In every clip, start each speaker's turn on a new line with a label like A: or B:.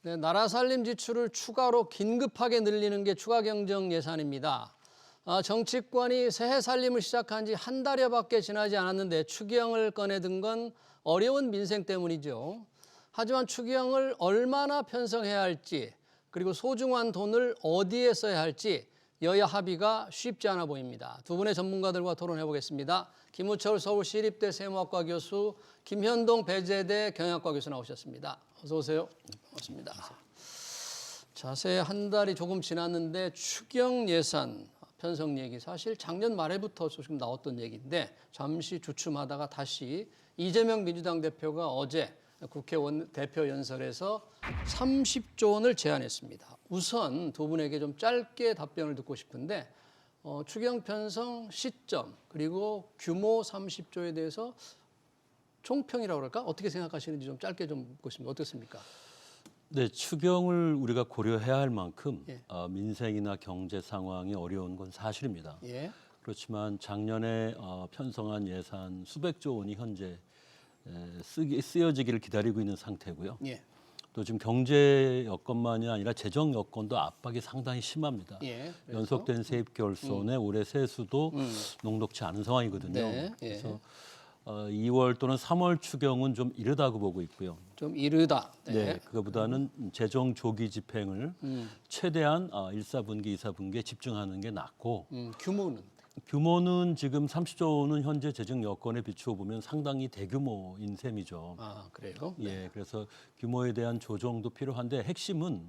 A: 네, 나라 살림 지출을 추가로 긴급하게 늘리는 게 추가 경정 예산입니다. 정치권이 새해 살림을 시작한 지 한 달여밖에 지나지 않았는데 추경을 꺼내든 건 어려운 민생 때문이죠. 하지만 추경을 얼마나 편성해야 할지, 그리고 소중한 돈을 어디에 써야 할지 여야 합의가 쉽지 않아 보입니다. 두 분의 전문가들과 토론해 보겠습니다. 김우철 서울시립대 세무학과 교수, 김현동 배재대 경영학과 교수 나오셨습니다. 어서 오세요. 반갑습니다. 자, 새해 한 달이 조금 지났는데 추경 예산 편성 얘기, 사실 작년 말에부터 조금 나왔던 얘기인데 잠시 주춤하다가 다시 이재명 민주당 대표가 어제 국회 대표 연설에서 30조 원을 제안했습니다. 우선 두 분에게 좀 짧게 답변을 듣고 싶은데 추경 편성 시점 그리고 규모 30조에 대해서 총평이라고 그럴까? 어떻게 생각하시는지 좀 짧게 좀 묻고 싶습니다. 어떻습니까?
B: 네, 추경을 우리가 고려해야 할 만큼
A: 예.
B: 민생이나 경제 상황이 어려운 건 사실입니다.
A: 예.
B: 그렇지만 작년에 편성한 예산 수백조 원이 현재 쓰여지기를 기다리고 있는 상태고요.
A: 예.
B: 또 지금 경제 여건만이 아니라 재정 여건도 압박이 상당히 심합니다.
A: 예.
B: 연속된 세입 결손에 올해 세수도 녹록치 않은 상황이거든요.
A: 네. 예.
B: 그래서 2월 또는 3월 추경은 좀 이르다고 보고 있고요.
A: 좀 이르다.
B: 네, 그거보다는 재정 조기 집행을 최대한 1, 4분기, 2, 4분기에 집중하는 게 낫고 규모는 지금 30조 원은 현재 재정 여건에 비추어 보면 상당히 대규모인 셈이죠.
A: 아, 그래요?
B: 예, 그래서 규모에 대한 조정도 필요한데 핵심은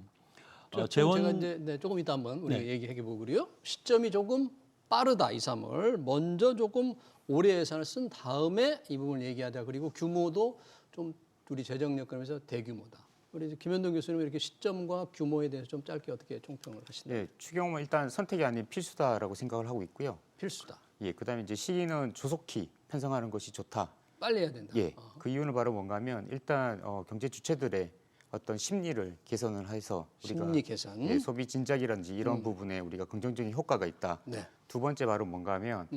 A: 제가 이제 조금 이따 한번 우리가 얘기해 보고요. 시점이 조금 빠르다 2, 3월. 먼저 조금 올해 예산을 쓴 다음에 이 부분을 얘기하자. 그리고 규모도 좀 우리 재정 여건에서 대규모다. 우리 김현동 교수님 이렇게 시점과 규모에 대해서 좀 짧게 어떻게 총평을 하시나요?
C: 네, 추경은 일단 선택이 아닌 필수다라고 생각을 하고 있고요.
A: 필수다.
C: 예, 그다음에 이제 시기는 조속히 편성하는 것이 좋다.
A: 빨리 해야 된다.
C: 예, 그 이유는 바로 뭔가하면 일단 경제 주체들의 어떤 심리를 개선을 해서 우리가
A: 심리 개선.
C: 예, 소비 진작이라든지 이런 부분에 우리가 긍정적인 효과가 있다.
A: 네.
C: 두 번째 바로 뭔가하면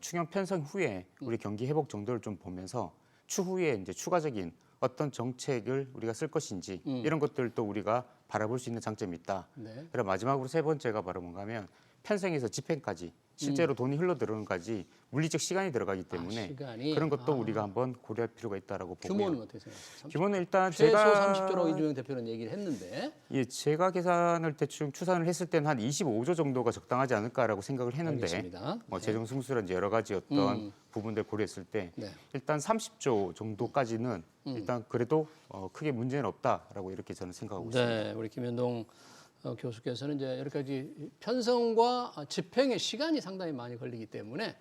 C: 추경 편성 후에 우리 경기 회복 정도를 좀 보면서 추후에 이제 추가적인 어떤 정책을 우리가 쓸 것인지 이런 것들도 우리가 바라볼 수 있는 장점이 있다.
A: 네.
C: 그리고 마지막으로 세 번째가 바로 뭔가하면 편성에서 집행까지 실제로 돈이 흘러 들어오는까지 물리적 시간이 들어가기 때문에
A: 시간이?
C: 그런 것도 우리가 한번 고려할 필요가 있다라고 보고요.
A: 규모는 어떻게 생각하세요?
C: 규모는 일단
A: 최소
C: 제가
A: 30조라고 이재명 대표는 얘기를 했는데.
C: 예, 제가 계산을 대충 추산을 했을 때는 한 25조 정도가 적당하지 않을까라고 생각을 했는데
A: 알겠습니다.
C: 뭐 재정 승수라든지 여러 가지 어떤 부분들 고려했을 때
A: 네.
C: 일단 30조 정도까지는 일단 그래도 크게 문제는 없다라고 이렇게 저는 생각하고 있습니다.
A: 네, 우리 김현동 교수께서는 이제 여러 가지 편성과 집행의 시간이 상당히 많이 걸리기 때문에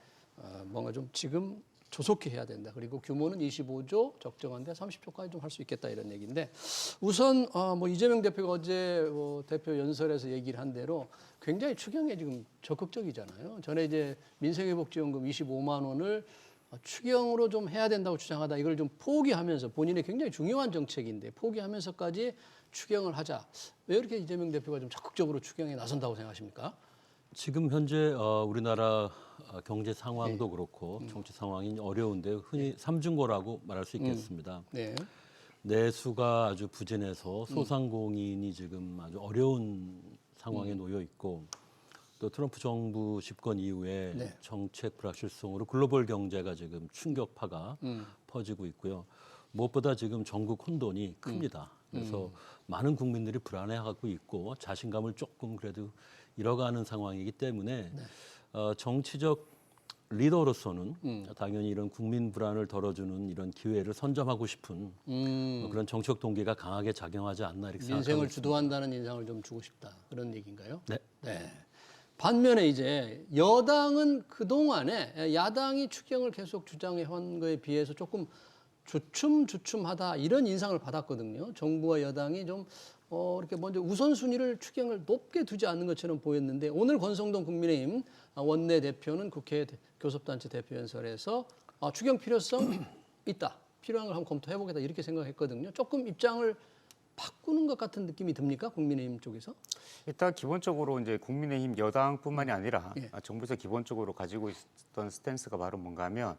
A: 뭔가 좀 지금 조속히 해야 된다. 그리고 규모는 25조 적정한데 30조까지 좀 할 수 있겠다 이런 얘기인데 우선 뭐 이재명 대표가 어제 대표 연설에서 얘기를 한 대로 굉장히 추경에 지금 적극적이잖아요. 전에 이제 민생회복지원금 25만 원을 추경으로 좀 해야 된다고 주장하다 이걸 좀 포기하면서 본인의 굉장히 중요한 정책인데 포기하면서까지 추경을 하자. 왜 이렇게 이재명 대표가 좀 적극적으로 추경에 나선다고 생각하십니까?
B: 지금 현재 우리나라 경제 상황도 그렇고 정치 상황이 어려운데 흔히 삼중고라고 말할 수 있겠습니다.
A: 네.
B: 내수가 아주 부진해서 소상공인이 지금 아주 어려운 상황에 놓여 있고 또 트럼프 정부 집권 이후에
A: 네.
B: 정책 불확실성으로 글로벌 경제가 지금 충격파가 퍼지고 있고요. 무엇보다 지금 전국 혼돈이 큽니다. 그래서 많은 국민들이 불안해하고 있고 자신감을 조금 그래도 잃어가는 상황이기 때문에 정치적 리더로서는 당연히 이런 국민 불안을 덜어주는 이런 기회를 선점하고 싶은 그런 정치적 동기가 강하게 작용하지 않나 이렇게 생각합니다.
A: 민생을 주도한다는 인상을 좀 주고 싶다 그런 얘기인가요?
B: 네.
A: 네. 반면에 이제 여당은 그동안에 야당이 추경을 계속 주장해 온 거에 비해서 조금 주춤하다 이런 인상을 받았거든요. 정부와 여당이 좀 이렇게 먼저 우선순위를 추경을 높게 두지 않는 것처럼 보였는데 오늘 권성동 국민의힘 원내대표는 국회 교섭단체 대표연설에서 추경 필요성 있다. 필요한 걸 한번 검토해보겠다 이렇게 생각했거든요. 조금 입장을 바꾸는 것 같은 느낌이 듭니까? 국민의힘 쪽에서?
C: 일단 기본적으로 이제 국민의힘 여당뿐만이 아니라 정부에서 기본적으로 가지고 있었던 스탠스가 바로 뭔가 하면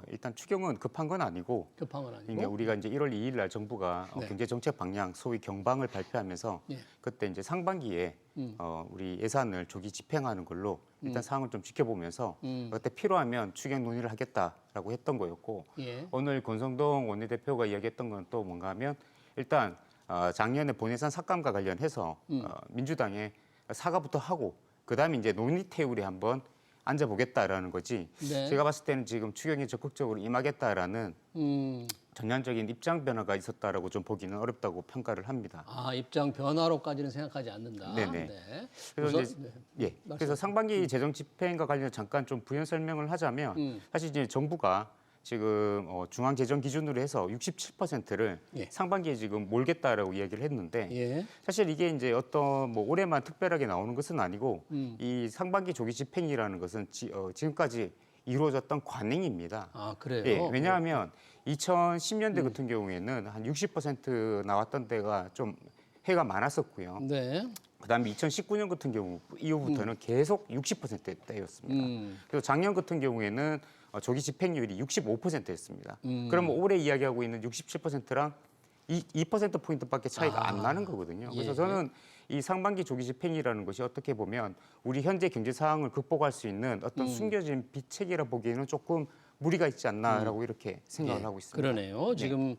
C: 일단 추경은 급한 건 아니고
A: 급한 건 아니고.
C: 그러니까 우리가 이제 1월 2일 날 정부가
A: 네.
C: 경제 정책 방향 소위 경방을 발표하면서
A: 예.
C: 그때 이제 상반기에 우리 예산을 조기 집행하는 걸로 일단 상황을 좀 지켜보면서 그때 필요하면 추경 논의를 하겠다라고 했던 거였고
A: 예.
C: 오늘 권성동 원내대표가 이야기했던 건 또 뭔가 하면 일단 작년에 본예산 삭감과 관련해서 민주당에 사과부터 하고 그다음에 이제 논의 테이블에 한번 앉아보겠다라는 거지.
A: 네.
C: 제가 봤을 때는 지금 추경에 적극적으로 임하겠다라는 전향적인 입장 변화가 있었다라고 좀 보기는 어렵다고 평가를 합니다.
A: 아, 입장 변화로까지는 생각하지 않는다.
C: 네네.
A: 네.
C: 그래서
A: 우선,
C: 이제 그래서 상반기 재정 집행과 관련 잠깐 좀 부연 설명을 하자면 사실 이제 정부가 지금 중앙 재정 기준으로 해서 67%를
A: 예.
C: 상반기에 지금 몰겠다라고 이야기를 했는데
A: 예.
C: 사실 이게 이제 어떤 뭐 올해만 특별하게 나오는 것은 아니고 이 상반기 조기 집행이라는 것은 지금까지 이루어졌던 관행입니다.
A: 아, 그래요?
C: 예, 왜냐하면 2010년대 같은 경우에는 한 60% 나왔던 때가 좀 해가 많았었고요.
A: 네.
C: 그다음에 2019년 같은 경우 이후부터는 계속 60%대였습니다. 그래서 작년 같은 경우에는 조기 집행률이 65%였습니다. 그러면 올해 이야기하고 있는 67%랑 2% 포인트밖에 차이가 안 나는 거거든요. 그래서
A: 예.
C: 저는 이 상반기 조기 집행이라는 것이 어떻게 보면 우리 현재 경제 상황을 극복할 수 있는 어떤 숨겨진 비책이라 보기에는 조금 무리가 있지 않나라고 이렇게 생각을 하고 있습니다.
A: 그러네요. 지금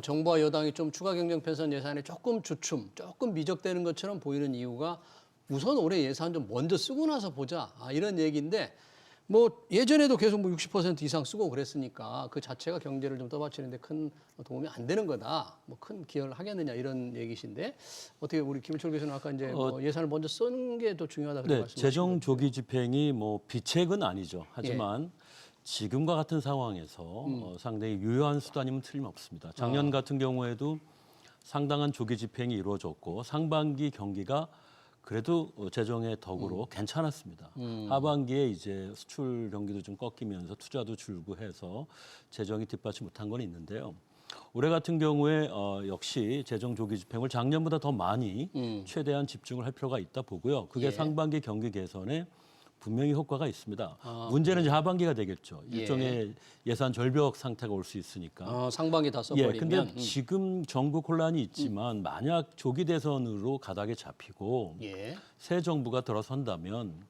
A: 정부와 여당이 좀 추가 경정 편성 예산에 조금 주춤, 조금 미적되는 것처럼 보이는 이유가 우선 올해 예산 좀 먼저 쓰고 나서 보자. 이런 얘기인데 뭐 예전에도 계속 뭐 60% 이상 쓰고 그랬으니까 그 자체가 경제를 좀 떠받치는데 큰 도움이 안 되는 거다. 뭐 큰 기여를 하겠느냐 이런 얘기신데 어떻게 우리 김일철 교수는 아까 이제 뭐 예산을 먼저 쓰는 게 더 중요하다 그렇게
B: 네,
A: 말씀하셨죠.
B: 재정 조기 집행이 뭐 비책은 아니죠. 하지만 지금과 같은 상황에서 상당히 유효한 수단이면 틀림없습니다. 작년 같은 경우에도 상당한 조기 집행이 이루어졌고 상반기 경기가 그래도 재정의 덕으로 괜찮았습니다. 하반기에 이제 수출 경기도 좀 꺾이면서 투자도 줄고 해서 재정이 뒷받침 못한 건 있는데요. 올해 같은 경우에 역시 재정 조기 집행을 작년보다 더 많이 최대한 집중을 할 필요가 있다 보고요. 그게
A: 예.
B: 상반기 경기 개선에 분명히 효과가 있습니다. 문제는 이제 하반기가 되겠죠. 일종의 예산 절벽 상태가 올 수 있으니까.
A: 상반기 다
B: 예,
A: 써버리면.
B: 근데 지금 정부 혼란이 있지만 만약 조기 대선으로 가닥에 잡히고
A: 예.
B: 새 정부가 들어선다면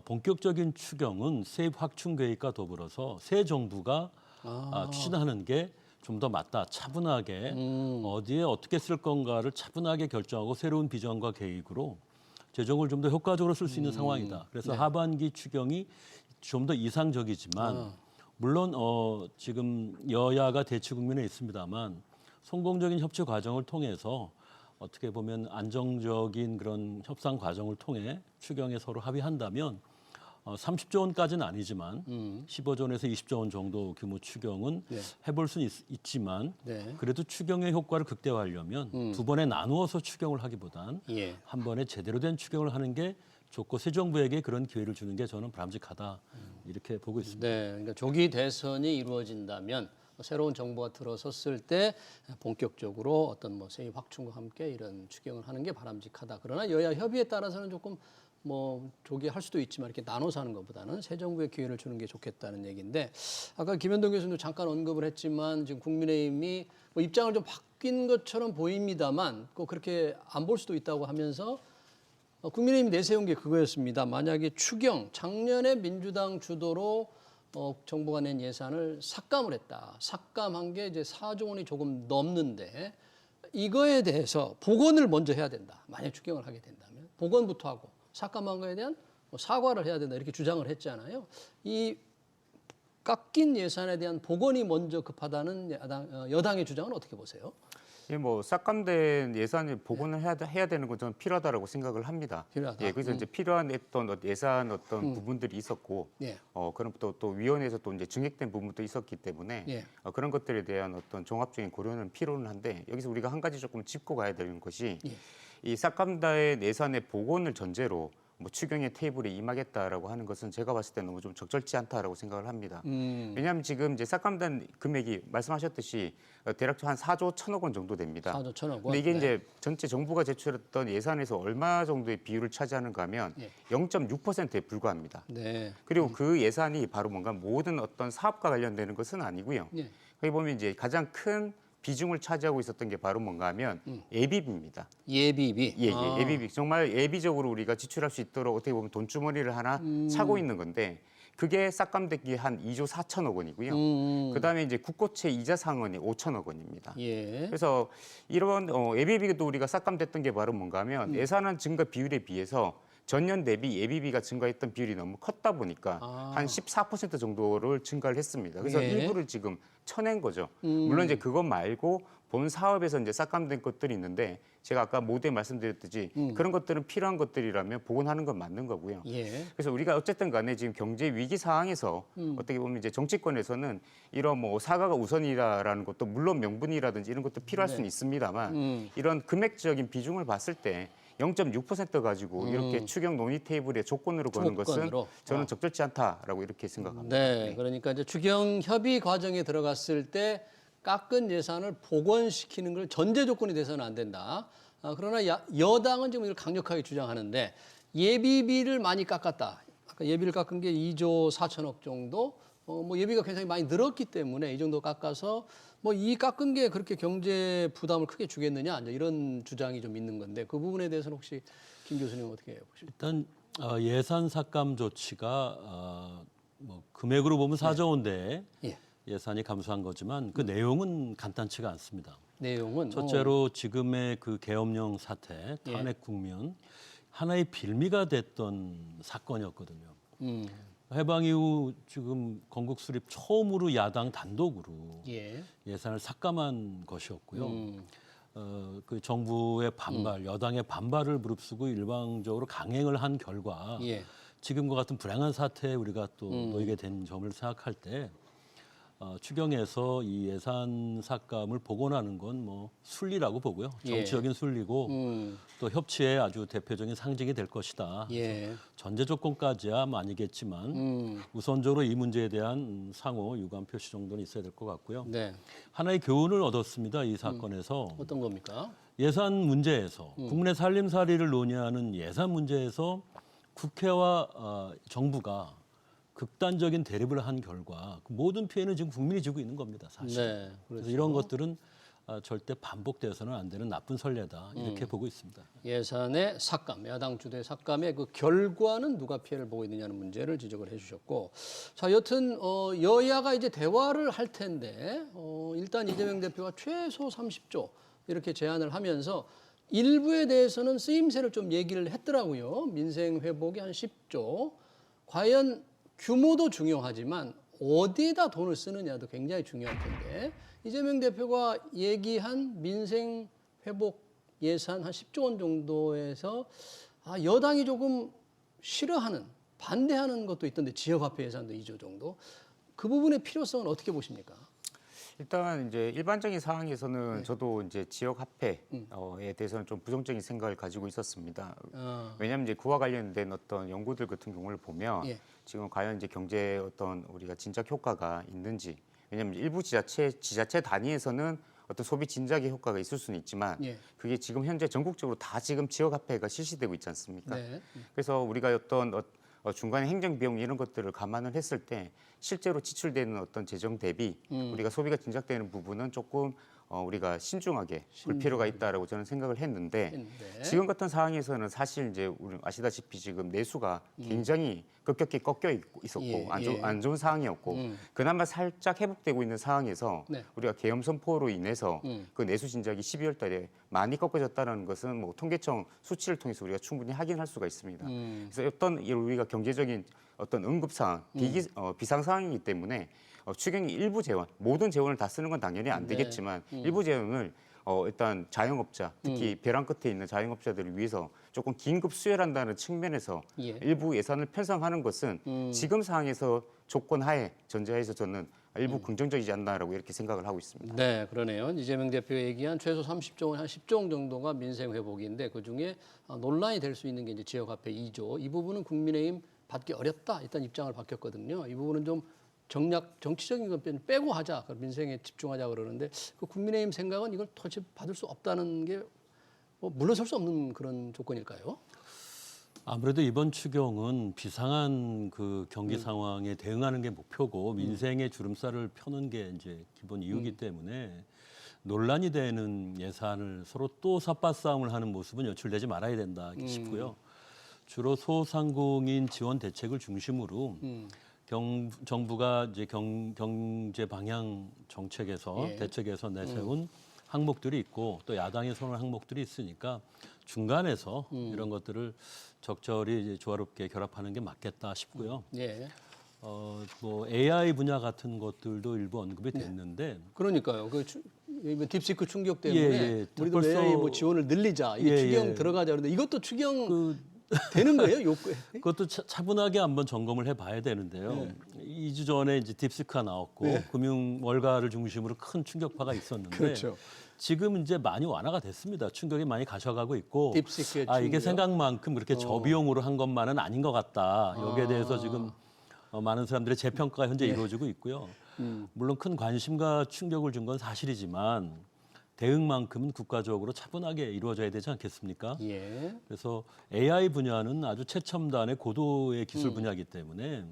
B: 본격적인 추경은 세입 확충 계획과 더불어서 새 정부가 추진하는 게 좀 더 맞다. 차분하게 어디에 어떻게 쓸 건가를 차분하게 결정하고 새로운 비전과 계획으로 재정을 좀 더 효과적으로 쓸 수 있는 상황이다. 그래서 하반기 추경이 좀 더 이상적이지만 물론 지금 여야가 대치 국면에 있습니다만 성공적인 협치 과정을 통해서 어떻게 보면 안정적인 그런 협상 과정을 통해 추경에 서로 합의한다면 30조 원까지는 아니지만 15조 원에서 20조 원 정도 규모 추경은 해볼 수는 있지만
A: 네.
B: 그래도 추경의 효과를 극대화하려면 두 번에 나누어서 추경을 하기보단
A: 예.
B: 한 번에 제대로 된 추경을 하는 게 좋고 새 정부에게 그런 기회를 주는 게 저는 바람직하다 이렇게 보고 있습니다.
A: 네, 그러니까 조기 대선이 이루어진다면 새로운 정부가 들어섰을 때 본격적으로 어떤 뭐 세입 확충과 함께 이런 추경을 하는 게 바람직하다. 그러나 여야 협의에 따라서는 조금 뭐 조기 할 수도 있지만 이렇게 나눠서 하는 것보다는 새 정부에 기회를 주는 게 좋겠다는 얘기인데 아까 김현동 교수님도 잠깐 언급을 했지만 지금 국민의힘이 뭐 입장을 좀 바뀐 것처럼 보입니다만 꼭 그렇게 안 볼 수도 있다고 하면서 국민의힘이 내세운 게 그거였습니다. 만약에 추경 작년에 민주당 주도로 정부가 낸 예산을 삭감을 했다. 삭감한 게 이제 4조 원이 조금 넘는데 이거에 대해서 복원을 먼저 해야 된다. 만약 추경을 하게 된다면 복원부터 하고 삭감한 거에 대한 사과를 해야 된다. 이렇게 주장을 했잖아요. 이 깎인 예산에 대한 복원이 먼저 급하다는 여당의 주장은 어떻게 보세요?
C: 예, 뭐 삭감된 예산을 복원을 해야 되는 건 저는 필요하다고 생각을 합니다.
A: 필요하다.
C: 예, 그래서 이제 필요한 예산 부분들이 있었고,
A: 예.
C: 그럼 또 위원회에서 또 이제 증액된 부분도 있었기 때문에
A: 예.
C: 그런 것들에 대한 어떤 종합적인 고려는 필요는 한데 여기서 우리가 한 가지 조금 짚고 가야 되는 것이 이 삭감된 예산의 복원을 전제로 뭐 추경의 테이블에 임하겠다라고 하는 것은 제가 봤을 때 너무 좀 적절치 않다라고 생각을 합니다. 왜냐하면 지금 이제 삭감된 금액이 말씀하셨듯이 대략 한 4조 1천억 원 정도 됩니다.
A: 4조 1천억 원.
C: 근데 이게
A: 네.
C: 이제 전체 정부가 제출했던 예산에서 얼마 정도의 비율을 차지하는가 하면
A: 예.
C: 0.6%에 불과합니다.
A: 네.
C: 그리고 그 예산이 바로 뭔가 모든 어떤 사업과 관련되는 것은 아니고요.
A: 예.
C: 거기 보면 이제 가장 큰 비중을 차지하고 있었던 게 바로 뭔가 하면 예비비입니다.
A: 예비비.
C: 예, 예비비. 정말 예비적으로 우리가 지출할 수 있도록 어떻게 보면 돈주머니를 하나 차고 있는 건데 그게 싹감되기 한 2조 4천억 원이고요. 그다음에 이제 국고채 이자 상환이 5천억 원입니다.
A: 예.
C: 그래서 이런 예비비도 우리가 싹감됐던 게 바로 뭔가 하면 예산안 증가 비율에 비해서 전년 대비 예비비가 증가했던 비율이 너무 컸다 보니까 한 14% 정도를 증가를 했습니다. 그래서
A: 예.
C: 일부를 지금 쳐낸 거죠. 물론 이제 그것 말고 본 사업에서 이제 싹감된 것들이 있는데 제가 아까 모두에 말씀드렸듯이 그런 것들은 필요한 것들이라면 복원하는 건 맞는 거고요.
A: 예.
C: 그래서 우리가 어쨌든 간에 지금 경제 위기 상황에서 어떻게 보면 이제 정치권에서는 이런 뭐 사과가 우선이라는 것도 물론 명분이라든지 이런 것도 필요할 수는 있습니다만 이런 금액적인 비중을 봤을 때 0.6% 가지고 이렇게 추경 논의 테이블에 조건으로 거는 것은
A: 조건으로?
C: 저는 적절치 않다라고 이렇게 생각합니다.
A: 네. 그러니까 이제 추경 협의 과정에 들어갔을 때 깎은 예산을 복원시키는 걸 전제 조건이 돼서는 안 된다. 그러나 여당은 지금 이걸 강력하게 주장하는데 예비비를 많이 깎았다. 아까 예비를 깎은 게 2조 4천억 정도. 뭐 예비가 굉장히 많이 늘었기 때문에 이 정도 깎아서 뭐 이 깎은 게 그렇게 경제 부담을 크게 주겠느냐 이제 이런 주장이 좀 있는 건데 그 부분에 대해서는 혹시 김 교수님 어떻게 보십니까?
B: 일단 예산 삭감 조치가 뭐 금액으로 보면 4조 원대
A: 예.
B: 예산이 감소한 거지만 그 내용은 간단치가 않습니다.
A: 내용은
B: 첫째로 지금의 그 계엄령 사태, 탄핵 국면 하나의 빌미가 됐던 사건이었거든요. 해방 이후 지금 건국 수립 처음으로 야당 단독으로
A: 예.
B: 예산을 삭감한 것이었고요. 그 정부의 반발, 여당의 반발을 무릅쓰고 일방적으로 강행을 한 결과
A: 예.
B: 지금과 같은 불행한 사태에 우리가 또 놓이게 된 점을 생각할 때 추경에서 이 예산 삭감을 복원하는 건 뭐 순리라고 보고요. 정치적인 순리고 또 협치의 아주 대표적인 상징이 될 것이다.
A: 예.
B: 전제 조건까지야 아니겠지만 우선적으로 이 문제에 대한 상호 유감 표시 정도는 있어야 될 것 같고요.
A: 네.
B: 하나의 교훈을 얻었습니다. 이 사건에서
A: 어떤 겁니까?
B: 예산 문제에서 국민의 살림살이를 논의하는 예산 문제에서 국회와 정부가 극단적인 대립을 한 결과 그 모든 피해는 지금 국민이 지고 있는 겁니다. 사실.
A: 네.
B: 그래서 이런 것들은 절대 반복되어서는 안 되는 나쁜 선례다 이렇게 보고 있습니다.
A: 예산의 삭감, 야당 주도의 삭감의 그 결과는 누가 피해를 보고 있느냐는 문제를 지적을 해주셨고, 자 여튼 여야가 이제 대화를 할 텐데 일단 이재명 대표가 최소 30조 이렇게 제안을 하면서 일부에 대해서는 쓰임새를 좀 얘기를 했더라고요. 민생 회복이 한 10조. 과연 규모도 중요하지만 어디에다 돈을 쓰느냐도 굉장히 중요할 텐데 이재명 대표가 얘기한 민생 회복 예산 한 10조 원 정도에서 여당이 조금 싫어하는 반대하는 것도 있던데 지역화폐 예산도 2조 정도 그 부분의 필요성은 어떻게 보십니까?
C: 일단 이제 일반적인 상황에서는 저도 이제 지역 화폐에 대해서는 좀 부정적인 생각을 가지고 있었습니다. 왜냐하면 이제 그와 관련된 어떤 연구들 같은 경우를 보면 지금 과연 이제 경제 어떤 우리가 진작 효과가 있는지, 왜냐하면 일부 지자체 단위에서는 어떤 소비 진작의 효과가 있을 수는 있지만 그게 지금 현재 전국적으로 다 지금 지역 화폐가 실시되고 있지 않습니까? 그래서 우리가 어떤 중간에 행정 비용 이런 것들을 감안을 했을 때 실제로 지출되는 어떤 재정 대비 우리가 소비가 진작되는 부분은 조금 우리가 신중하게 볼 필요가 있다라고 저는 생각을 했는데 지금 같은 상황에서는 사실 이제 우리 아시다시피 지금 내수가 굉장히 급격히 꺾여 있었고 안 좋은 상황이었고 그나마 살짝 회복되고 있는 상황에서 우리가 계엄 선포로 인해서 그 내수 진작이 12월 달에 많이 꺾어졌다는 것은 뭐 통계청 수치를 통해서 우리가 충분히 확인할 수가 있습니다. 그래서 어떤 우리가 경제적인 어떤 응급상황, 비상 상황이기 때문에 추경이 일부 재원, 모든 재원을 다 쓰는 건 당연히 안 되겠지만 일부 재원을 일단 자영업자, 특히 벼랑 끝에 있는 자영업자들을 위해서 조금 긴급 수혈한다는 측면에서 일부 예산을 편성하는 것은 지금 상황에서 조건 하에 전제하에서 저는 일부 긍정적이지 않나라고 이렇게 생각을 하고 있습니다.
A: 네, 그러네요. 이재명 대표가 얘기한 최소 30조 원, 한 10조 원 정도가 민생 회복인데 그중에 논란이 될 수 있는 게 이제 지역화폐 2조. 이 부분은 국민의힘 받기 어렵다. 일단 입장을 바뀌었거든요. 이 부분은 좀 정치적인 건 빼고 하자. 민생에 집중하자 그러는데 그 국민의힘 생각은 이걸 도대체 받을 수 없다는 게 뭐 물러설 수 없는 그런 조건일까요?
B: 아무래도 이번 추경은 비상한 그 경기 상황에 대응하는 게 목표고 민생의 주름살을 펴는 게 이제 기본 이유이기 때문에 논란이 되는 예산을 서로 또 삿바싸움을 하는 모습은 연출되지 말아야 된다 싶고요. 주로 소상공인 지원 대책을 중심으로 정부가 이제 경제 방향 정책에서
A: 예.
B: 대책에서 내세운 항목들이 있고 또 야당의 선언 항목들이 있으니까 중간에서 이런 것들을 적절히 이제 조화롭게 결합하는 게 맞겠다 싶고요.
A: 예.
B: 뭐 AI 분야 같은 것들도 일부 언급이 됐는데
A: 그러니까요. 이번 딥시크 충격 때문에
B: 예.
A: 우리도
B: 벌써-
A: AI 뭐 지원을 늘리자. 이게
B: 예,
A: 추경
B: 예.
A: 들어가자. 그런데 이것도 추경
B: 그
A: 되는 거예요? 요구에?
B: 그것도 차분하게 한번 점검을 해봐야 되는데요. 2주 전에 이제 딥시크가 나왔고 금융 월가를 중심으로 큰 충격파가 있었는데
A: 그렇죠.
B: 지금 이제 많이 완화가 됐습니다. 충격이 많이 가셔가고 있고
A: 딥시크의
B: 이게
A: 충격?
B: 생각만큼 그렇게 저비용으로 한 것만은 아닌 것 같다. 여기에 대해서 지금 많은 사람들의 재평가가 현재 이루어지고 있고요. 물론 큰 관심과 충격을 준 건 사실이지만 대응만큼은 국가적으로 차분하게 이루어져야 되지 않겠습니까?
A: 예.
B: 그래서 AI 분야는 아주 최첨단의 고도의 기술 분야이기 때문에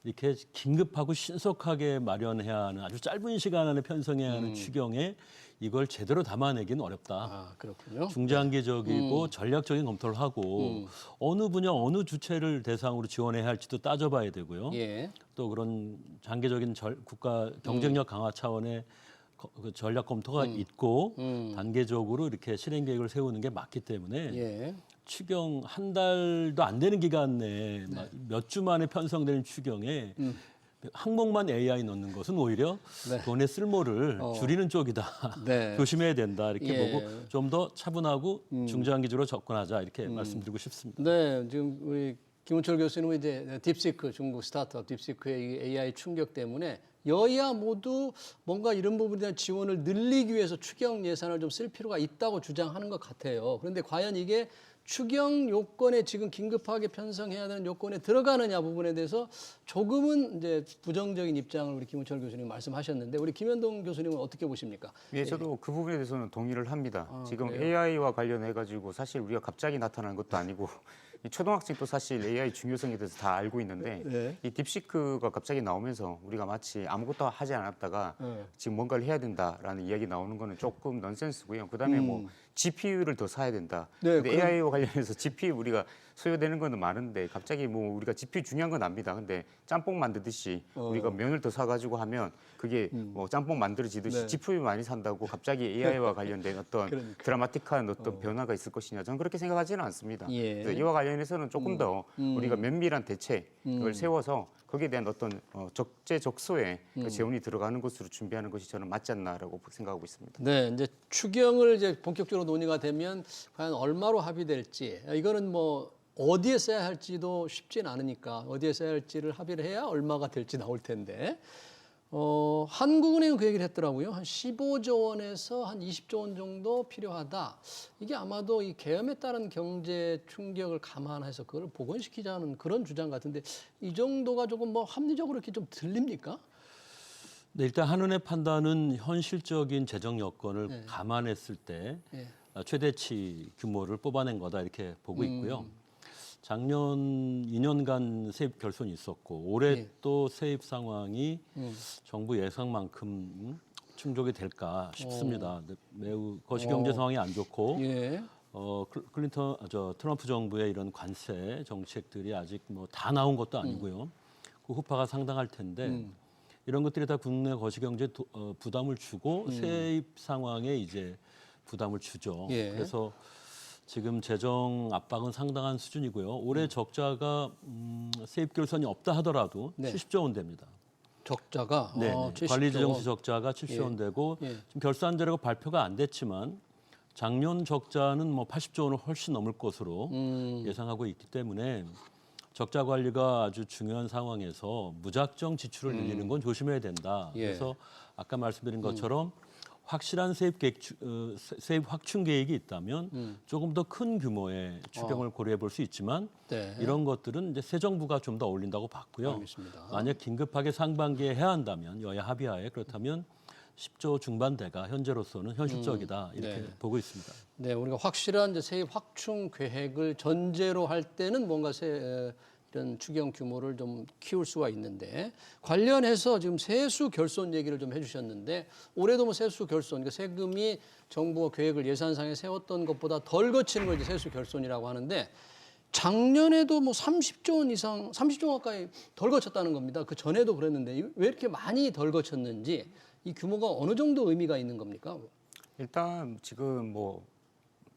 B: 이렇게 긴급하고 신속하게 마련해야 하는 아주 짧은 시간 안에 편성해야 하는 추경에 이걸 제대로 담아내기는 어렵다.
A: 아, 그렇군요.
B: 중장기적이고 전략적인 검토를 하고 어느 분야 어느 주체를 대상으로 지원해야 할지도 따져봐야 되고요.
A: 예.
B: 또 그런 장기적인 국가 경쟁력 강화 차원의 그 전략 검토가 있고 단계적으로 이렇게 실행 계획을 세우는 게 맞기 때문에
A: 예.
B: 추경 한 달도 안 되는 기간 내에 몇 주 만에 편성되는 추경에 항목만 AI 넣는 것은 오히려
A: 네.
B: 돈의 쓸모를 줄이는 쪽이다.
A: 네.
B: 조심해야 된다. 이렇게
A: 예.
B: 보고 좀 더 차분하고 중장기적으로 접근하자 이렇게 말씀드리고 싶습니다.
A: 네, 지금 우리 김은철 교수님은 이제 딥시크 중국 스타트업 딥시크의 이 AI 충격 때문에 여야 모두 뭔가 이런 부분에 대한 지원을 늘리기 위해서 추경 예산을 좀 쓸 필요가 있다고 주장하는 것 같아요. 그런데 과연 이게 추경 요건에 지금 긴급하게 편성해야 되는 요건에 들어가느냐 부분에 대해서 조금은 이제 부정적인 입장을 우리 김은철 교수님 말씀하셨는데 우리 김현동 교수님은 어떻게 보십니까?
C: 예, 저도 그 부분에 대해서는 동의를 합니다. 지금
A: 그래요?
C: AI와 관련해 가지고 사실 우리가 갑자기 나타난 것도 아니고 이 초등학생도 사실 AI 중요성에 대해서 다 알고 있는데
A: 네.
C: 이 딥시크가 갑자기 나오면서 우리가 마치 아무것도 하지 않았다가 지금 뭔가를 해야 된다라는 이야기 나오는 거는 조금 넌센스고요. 그다음에 뭐 GPU를 더 사야 된다.
A: 네,
C: 근데 AI와 관련해서 GPU 우리가 소요되는 거는 많은데 갑자기 뭐 우리가 GPU 중요한 건 압니다. 근데 짬뽕 만드듯이 우리가 면을 더 사가지고 하면 그게 뭐 짬뽕 만들어지듯이
A: 네.
C: GPU 많이 산다고 갑자기 AI와 관련된 어떤
A: 그러니까.
C: 드라마틱한 어떤 변화가 있을 것이냐 저는 그렇게 생각하지는 않습니다.
A: 예.
C: 그래서 이와 관련해서는 조금 더 우리가 면밀한 대책을 세워서 거기에 대한 어떤 적재적소에 그 재원이 들어가는 것으로 준비하는 것이 저는 맞지 않나라고 생각하고 있습니다.
A: 네, 이제 추경을 이제 본격적으로 논의가 되면 과연 얼마로 합의될지 이거는 뭐 어디에 써야 할지도 쉽진 않으니까 어디에 써야 할지를 합의를 해야 얼마가 될지 나올 텐데 한국은행은 그 얘기를 했더라고요. 한 15조 원에서 한 20조 원 정도 필요하다. 이게 아마도 이 계엄에 따른 경제 충격을 감안해서 그걸 복원시키자는 그런 주장 같은데 이 정도가 조금 뭐 합리적으로 이렇게 좀 들립니까?
B: 네, 일단 한은의 판단은 현실적인 재정 여건을 감안했을 때
A: 예.
B: 최대치 규모를 뽑아낸 거다 이렇게 보고 있고요. 작년 2년간 세입 결손이 있었고 올해 또 세입 상황이 정부 예상만큼 충족이 될까 싶습니다. 매우 거시경제 상황이 안 좋고
A: 예.
B: 트럼프 정부의 이런 관세 정책들이 아직 뭐 다 나온 것도 아니고요. 그 후파가 상당할 텐데 이런 것들이 다 국내 거시경제 부담을 주고 세입 상황에 이제 부담을 주죠.
A: 예.
B: 그래서 지금 재정 압박은 상당한 수준이고요. 올해 적자가 세입 결손이 없다 하더라도
A: 네.
B: 70조 원 됩니다.
A: 적자가
B: 네,
A: 70조
B: 관리지정시 적자가 70조 원 되고
A: 예.
B: 지금 결산대로가 발표가 안 됐지만 작년 적자는 뭐 80조 원을 훨씬 넘을 것으로 예상하고 있기 때문에 적자 관리가 아주 중요한 상황에서 무작정 지출을 늘리는 건 조심해야 된다.
A: 예.
B: 그래서 아까 말씀드린 것처럼 확실한 세입 확충 계획이 있다면 조금 더 큰 규모의 추경을 고려해 볼 수 있지만
A: 네.
B: 이런 것들은 이제 새 정부가 좀 더 어울린다고 봤고요.
A: 알겠습니다.
B: 만약 긴급하게 상반기에 해야 한다면 여야 합의하에 그렇다면 10조 중반대가 현재로서는 현실적이다 이렇게
A: 네.
B: 보고 있습니다.
A: 네, 우리가 확실한 이제 세입 확충 계획을 전제로 할 때는 뭔가 이런 추경 규모를 좀 키울 수가 있는데 관련해서 지금 세수 결손 얘기를 좀 해주셨는데 올해도 뭐 세수 결손, 그러니까 세금이 정부가 계획을 예산상에 세웠던 것보다 덜 거치는 걸 이제 세수 결손이라고 하는데 작년에도 뭐 30조 원 이상, 30조 가까이 덜 거쳤다는 겁니다. 그 전에도 그랬는데 왜 이렇게 많이 덜 거쳤는지 이 규모가 어느 정도 의미가 있는 겁니까?
C: 일단 지금 뭐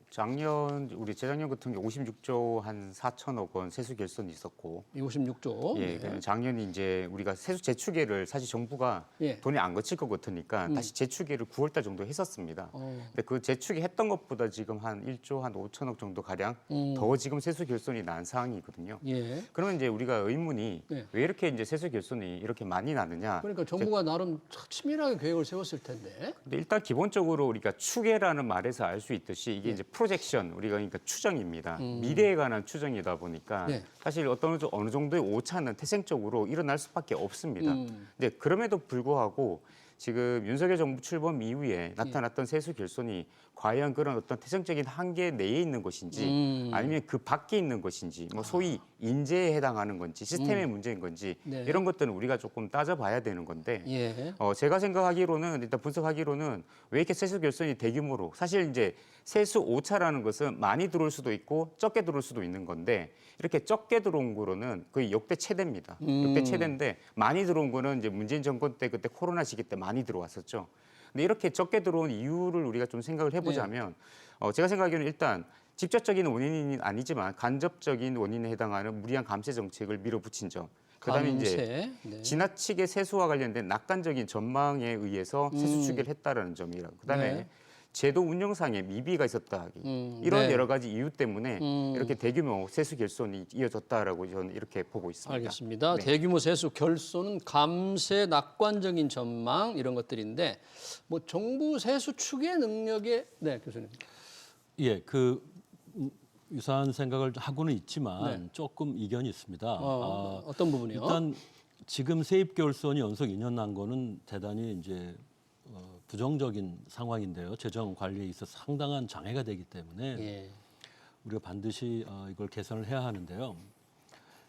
C: 작년 우리 재작년 같은 경우 56조 한 4천억 원 세수 결손이 있었고
A: 56조.
C: 예, 그러면 작년이 이제 우리가 세수 재추계를 사실 정부가
A: 예.
C: 돈이 안 거칠 것 같으니까 다시 재추계를 9월달 정도 했었습니다. 근데 그 재추계 했던 것보다 지금 한 1조 한 5천억 정도 가량 더 지금 세수 결손이 난 상황이거든요.
A: 예.
C: 그러면 이제 우리가 의문이
A: 네.
C: 왜 이렇게 이제 세수 결손이 이렇게 많이 나느냐?
A: 그러니까 정부가 나름 치밀하게 계획을 세웠을 텐데.
C: 근데 일단 기본적으로 우리가 추계라는 말에서 알 수 있듯이 이게 이제 프로젝션 우리가 그러니까 추정입니다. 미래에 관한 추정이다 보니까
A: 네.
C: 사실 어느 정도의 오차는 태생적으로 일어날 수밖에 없습니다. 근데 그럼에도 불구하고 지금 윤석열 정부 출범 이후에 나타났던 세수 결손이 과연 그런 어떤 태생적인 한계 내에 있는 것인지 아니면 그 밖에 있는 것인지 뭐 소위 인재에 해당하는 건지 시스템의 문제인 건지
A: 네.
C: 이런 것들은 우리가 조금 따져봐야 되는 건데
A: 예.
C: 제가 생각하기로는 일단 분석하기로는 왜 이렇게 세수 결손이 대규모로 사실 이제 세수 오차라는 것은 많이 들어올 수도 있고 적게 들어올 수도 있는 건데 이렇게 적게 들어온 거로는 거의 역대 최대입니다. 역대 최대인데 많이 들어온 거는 이제 문재인 정권 때 그때 코로나 시기 때 많이 들어왔었죠. 근데 이렇게 적게 들어온 이유를 우리가 좀 생각을 해보자면 제가 생각하기에는 일단 직접적인 원인은 아니지만 간접적인 원인에 해당하는 무리한 감세 정책을 밀어붙인 점. 그다음에 이제
A: 네.
C: 지나치게 세수와 관련된 낙관적인 전망에 의해서 세수 추계를 했다라는 점이라고. 그다음에
A: 네.
C: 제도 운영상에 미비가 있었다. 이런
A: 네.
C: 여러 가지 이유 때문에 이렇게 대규모 세수 결손이 이어졌다라고 저는 이렇게 보고 있습니다.
A: 알겠습니다.
C: 네.
A: 대규모 세수 결손은 감세 낙관적인 전망 이런 것들인데 뭐 정부 세수 추계 능력에 네 교수님.
B: 예, 유사한 생각을 하고는 있지만 조금 이견이 있습니다.
A: 어떤 부분이요?
B: 일단 지금 세입 결손이 연속 2년 난 거는 대단히 이제 부정적인 상황인데요. 재정 관리에 있어서 상당한 장애가 되기 때문에
A: 예.
B: 우리가 반드시 이걸 개선을 해야 하는데요.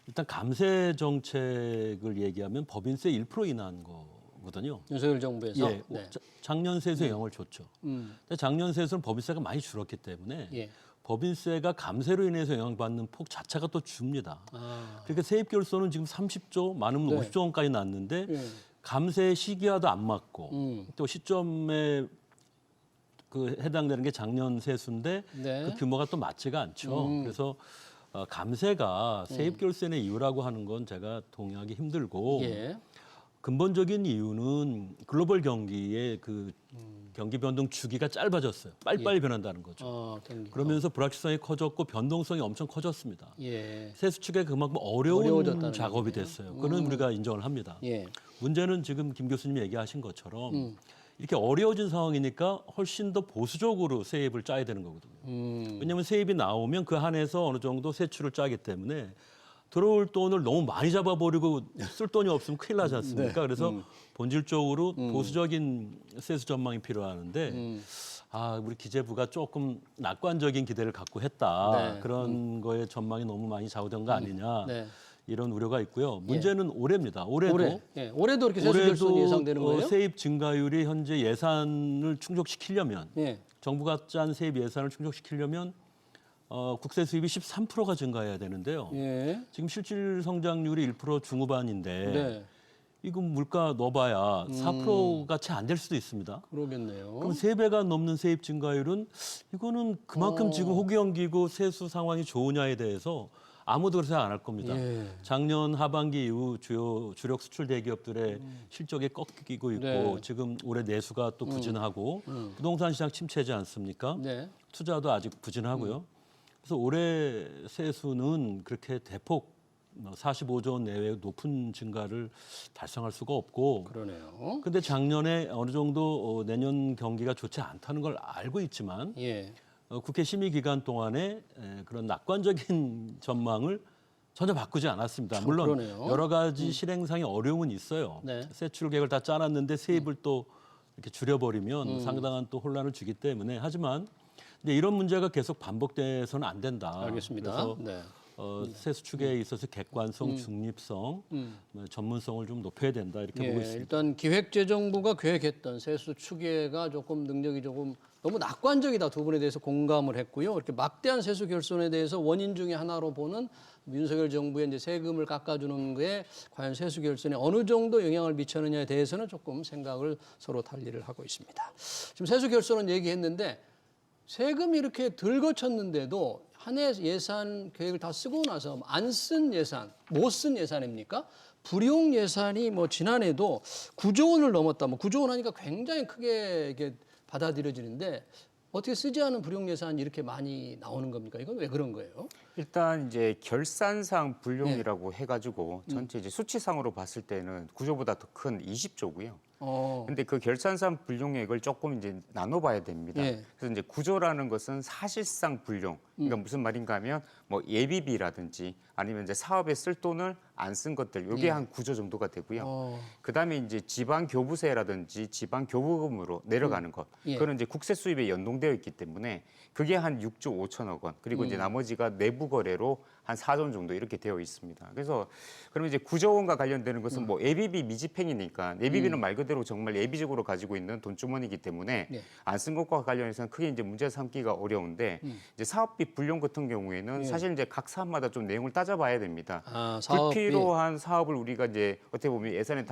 B: 일단 감세 정책을 얘기하면 법인세 1% 인하한 거거든요.
A: 윤석열 정부에서
B: 예,
A: 네.
B: 작년 세수에 영향을 줬죠. 근데 작년 세수는 법인세가 많이 줄었기 때문에
A: 예.
B: 법인세가 감세로 인해서 영향받는 폭 자체가 또 줍니다. 그러니까 세입 결손은 지금 30조, 많으면
A: 네.
B: 50조 원까지 났는데
A: 예.
B: 감세 시기와도 안 맞고 또 시점에 해당되는 게 작년 세수인데
A: 네.
B: 그 규모가 또 맞지가 않죠. 그래서 감세가 세입 결손의 이유라고 하는 건 제가 동의하기 힘들고
A: 예.
B: 근본적인 이유는 글로벌 경기의 경기 변동 주기가 짧아졌어요. 빨리빨리 변한다는 거죠.
A: 경기.
B: 그러면서 불확실성이 커졌고 변동성이 엄청 커졌습니다.
A: 예.
B: 세수 추계 그만큼 어려운
A: 어려워졌다는
B: 작업이
A: 거네요.
B: 됐어요. 그건 우리가 인정을 합니다.
A: 예.
B: 문제는 지금 김 교수님이 얘기하신 것처럼 이렇게 어려워진 상황이니까 훨씬 더 보수적으로 세입을 짜야 되는 거거든요. 왜냐하면 세입이 나오면 그 한해서 어느 정도 세출을 짜기 때문에 들어올 돈을 너무 많이 잡아버리고 쓸 돈이 없으면 큰일 나지 않습니까? 그래서 본질적으로 보수적인 세수 전망이 필요하는데 우리 기재부가 조금 낙관적인 기대를 갖고 했다.
A: 네.
B: 그런 거에 전망이 너무 많이 좌우된 거 아니냐.
A: 네.
B: 이런 우려가 있고요. 문제는 올해입니다. 올해도
A: 올해도 이렇게 세수 결손이 예상되는 거예요?
B: 세입 증가율이 현재 예산을 충족시키려면
A: 예.
B: 정부가 짠 세입 예산을 충족시키려면 국세 수입이 13%가 증가해야 되는데요.
A: 예.
B: 지금 실질 성장률이 1% 중후반인데
A: 네.
B: 이거 물가 넣어봐야 4%가 채 안 될 수도 있습니다.
A: 그러겠네요.
B: 그럼 3배가 넘는 세입 증가율은 이거는 그만큼 지금 호기경기고 세수 상황이 좋으냐에 대해서 아무도 그렇게 생각 안 할 겁니다.
A: 예.
B: 작년 하반기 이후 주력 수출 대기업들의 실적이 꺾이고 있고
A: 네.
B: 지금 올해 내수가 또 부진하고 부동산 시장 침체지 않습니까?
A: 네.
B: 투자도 아직 부진하고요. 그래서 올해 세수는 그렇게 대폭 45조 원 내외의 높은 증가를 달성할 수가 없고
A: 그러네요.
B: 근데 작년에 어느 정도 내년 경기가 좋지 않다는 걸 알고 있지만
A: 예.
B: 국회 심의 기간 동안에 그런 낙관적인 전망을 전혀 바꾸지 않았습니다. 물론
A: 그러네요.
B: 여러 가지 실행상의 어려움은 있어요.
A: 네.
B: 세출 계획을 다 짜놨는데 세입을 또 이렇게 줄여버리면 상당한 또 혼란을 주기 때문에 하지만 이제 이런 문제가 계속 반복돼서는 안 된다.
A: 알겠습니다.
B: 그래서
A: 네.
B: 세수 추계에 있어서 객관성, 중립성, 전문성을 좀 높여야 된다 이렇게 보고 있습니다.
A: 일단 기획재정부가 계획했던 세수 추계가 조금 능력이 조금 너무 낙관적이다 두 분에 대해서 공감을 했고요. 이렇게 막대한 세수 결손에 대해서 원인 중에 하나로 보는 윤석열 정부의 이제 세금을 깎아주는 게 과연 세수 결손에 어느 정도 영향을 미쳤느냐에 대해서는 조금 생각을 서로 달리를 하고 있습니다. 지금 세수 결손은 얘기했는데 세금이 이렇게 덜 거쳤는데도 한 해 예산 계획을 다 쓰고 나서 안 쓴 예산, 못 쓴 예산입니까? 불용 예산이 뭐 지난해도 9조 원을 넘었다. 뭐 9조 원 하니까 굉장히 크게 이게 받아들여지는데 어떻게 쓰지 않은 불용 예산이 이렇게 많이 나오는 겁니까? 이건 왜 그런 거예요?
C: 일단 이제 결산상 불용이라고 해가지고 전체 이제 수치상으로 봤을 때는 구조보다 더 큰 20조고요. 근데 그 결산상 불용액을 조금 이제 나눠봐야 됩니다.
A: 예.
C: 그래서 이제 구조라는 것은 사실상 불용. 그러니까 무슨 말인가 하면 뭐 예비비라든지 아니면 이제 사업에 쓸 돈을 안 쓴 것들 이게 한 9조 정도가 되고요. 그다음에 이제 지방 교부세라든지 지방 교부금으로 내려가는 것.
A: 예.
C: 그거는 이제 국세 수입에 연동되어 있기 때문에 그게 한 6조 5천억 원. 그리고 이제 나머지가 내부 거래로 한 4조 원 정도 이렇게 되어 있습니다. 그래서 그러면 이제 9조 원과 관련되는 것은 뭐 예비비 미집행이니까 예비비는 말 그대로 정말 예비적으로 가지고 있는 돈주머니이기 때문에
A: 네.
C: 안 쓴 것과 관련해서는 크게 이제 문제 삼기가 어려운데 이제 사업비 불용 같은 경우에는 사실 이제 각 사업마다 좀 내용을 따져봐야 됩니다.
A: 사업비.
C: 불필요한 사업을 우리가 이제 어떻게 보면 예산에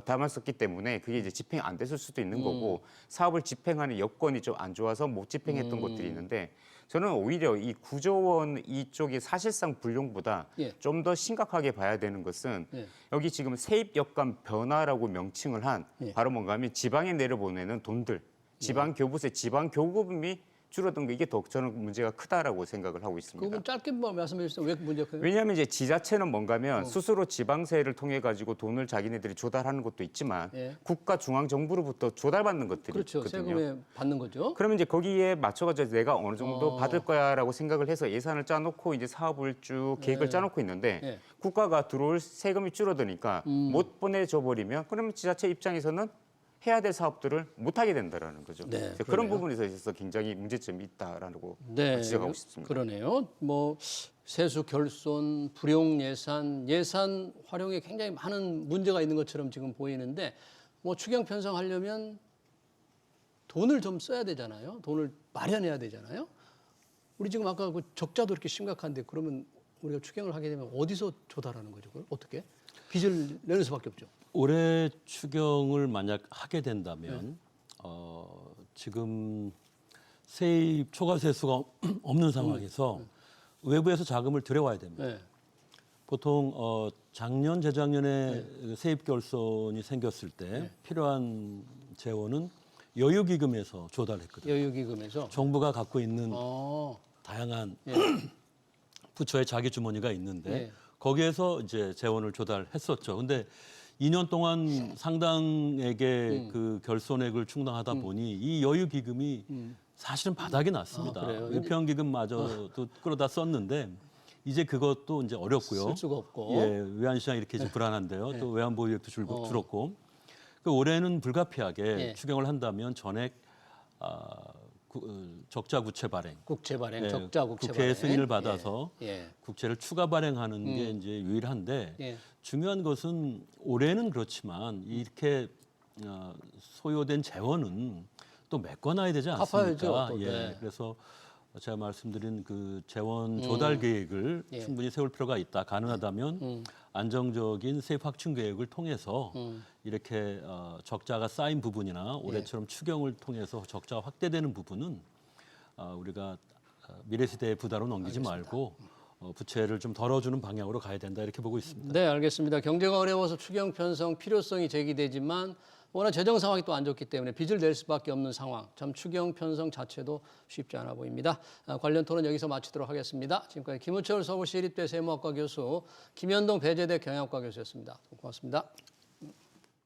C: 담았었기 때문에 그게 이제 집행 안 됐을 수도 있는 거고 사업을 집행하는 여건이 좀 안 좋아서 못 집행했던 것들이 있는데 저는 오히려 이 9조 원 이쪽이 사실상 불용보다
A: 예.
C: 좀 더 심각하게 봐야 되는 것은
A: 예.
C: 여기 지금 세입 여건 변화라고 명칭을 한
A: 예.
C: 바로 뭔가 하면 지방에 내려보내는 돈들, 지방 교부세, 지방 교부금이 줄어든 게 이게 더 저는 문제가 크다라고 생각을 하고 있습니다.
A: 그건 짧게 말씀해 주세요. 왜 문제가 커요?
C: 왜냐하면 이제 지자체는 뭔가면 스스로 지방세를 통해 가지고 돈을 자기네들이 조달하는 것도 있지만
A: 예.
C: 국가 중앙 정부로부터 조달받는 것들이
A: 그렇죠.
C: 있거든요.
A: 세금에 받는 거죠.
C: 그러면 이제 거기에 맞춰가지고 내가 어느 정도 받을 거야라고 생각을 해서 예산을 짜놓고 이제 사업을 쭉 계획을 짜놓고 있는데
A: 예.
C: 국가가 들어올 세금이 줄어드니까 못 보내줘 버리면 그러면 지자체 입장에서는 해야 될 사업들을 못 하게 된다라는 거죠.
A: 네,
C: 그래서
A: 그러네요.
C: 그런 부분에 있어서 굉장히 문제점이 있다라고
A: 네,
C: 지적하고 싶습니다.
A: 그러네요. 뭐 세수 결손, 불용 예산 활용에 굉장히 많은 문제가 있는 것처럼 지금 보이는데 뭐 추경 편성하려면 돈을 좀 써야 되잖아요. 돈을 마련해야 되잖아요. 우리 지금 아까 그 적자도 이렇게 심각한데 그러면 우리가 추경을 하게 되면 어디서 조달하는 거죠? 그걸 어떻게? 빚을 내는 수밖에 없죠.
B: 올해 추경을 만약 하게 된다면 지금 세입 초과 세수가 없는 상황에서 외부에서 자금을 들여와야 됩니다.
A: 네.
B: 보통 작년 재작년에 세입 결손이 생겼을 때 필요한 재원은 여유기금에서 조달했거든요.
A: 여유기금에서.
B: 정부가 갖고 있는
A: 어,
B: 다양한
A: 예.
B: 부처의 자기 주머니가 있는데
A: 예.
B: 거기에서 이제 재원을 조달했었죠. 근데 2년 동안 상당에게 그 결손액을 충당하다 보니 이 여유 기금이 사실은 바닥이 났습니다.
A: 그래요?
B: 우편 기금마저도 끌어다 썼는데 이제 그것도 이제 어렵고요.
A: 쓸 수가 없고.
B: 예, 외환 시장이 이렇게 좀 불안한데요. 또 외환 보유액도 줄었고. 그 올해는 불가피하게
A: 예.
B: 추경을 한다면 전액 적자 구체 발행.
A: 국채 발행,
B: 예,
A: 적자 국채
B: 국회의
A: 발행.
B: 승인을 받아서
A: 예.
B: 국채를 추가 발행하는 게 이제 유일한데
A: 예.
B: 중요한 것은 올해는 그렇지만 이렇게 소요된 재원은 또 메꿔놔야 되지 않습니까?
A: 갚아야죠, 또,
B: 예,
A: 네.
B: 그래서 제가 말씀드린 그 재원 조달 계획을
A: 예.
B: 충분히 세울 필요가 있다. 가능하다면 안정적인 세입 확충 계획을 통해서 이렇게 적자가 쌓인 부분이나 올해처럼 추경을 통해서 적자가 확대되는 부분은 우리가 미래 세대의 부담으로 넘기지 말고 부채를 좀 덜어주는 방향으로 가야 된다 이렇게 보고 있습니다.
A: 네, 알겠습니다. 경제가 어려워서 추경 편성 필요성이 제기되지만 워낙 재정 상황이 또 안 좋기 때문에 빚을 낼 수밖에 없는 상황. 참 추경 편성 자체도 쉽지 않아 보입니다. 관련 토론 여기서 마치도록 하겠습니다. 지금까지 김우철 서울시립대 세무학과 교수, 김현동 배재대 경영학과 교수였습니다. 고맙습니다.